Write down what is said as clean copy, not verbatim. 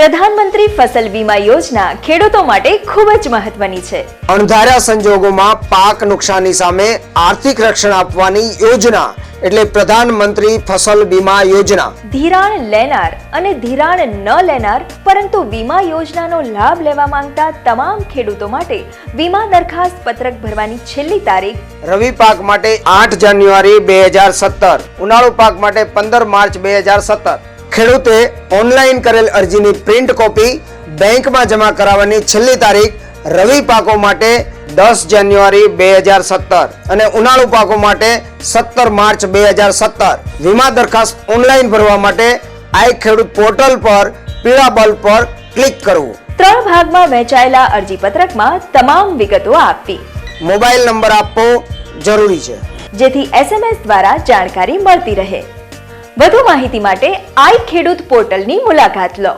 પ્રધાનમંત્રી ફસલ વીમા યોજના ખેડૂતો માટે ખૂબ જ મહત્વની છે। અણધાર્યા સંજોગોમાં પાક નુકસાની સામે આર્થિક રક્ષણ આપવાની યોજના એટલે પ્રધાનમંત્રી ફસલ વીમા યોજના। ધિરાણ લેનાર અને ધિરાણ ન લેનાર પરંતુ વીમા યોજનાનો લાભ લેવા માંગતા તમામ ખેડૂતો માટે વીમા દરખાસ્ત પત્રક ભરવાની છેલ્લી તારીખ રવિ પાક માટે 8 જાન્યુઆરી 2017, ઉનાળુ પાક માટે 15 માર્ચ 2017। ખેડૂતે ઓનલાઈન કરેલ અરજીની પ્રિન્ટ કોપી બેંકમાં જમા કરાવવાની છેલ્લી તારીખ રવિ પાકો માટે 10 જાન્યુઆરી 2017 અને ઉનાળુ પાકો માટે 17 માર્ચ 2017। વીમા દરખાસ્ત ઓનલાઈન ભરવા માટે આઈ ખેડૂત પોર્ટલ પર પીળા બલ્બ પર ક્લિક કરવું। 3 ભાગમાં વહેંચાયેલા અરજી પત્રકમાં તમામ વિગતો આપવી। મોબાઈલ નંબર આપવો જરૂરી છે, જેથી SMS દ્વારા જાણકારી મળતી રહે। વધુ માહિતી માટે આઈ ખેડૂત પોર્ટલની મુલાકાત લો।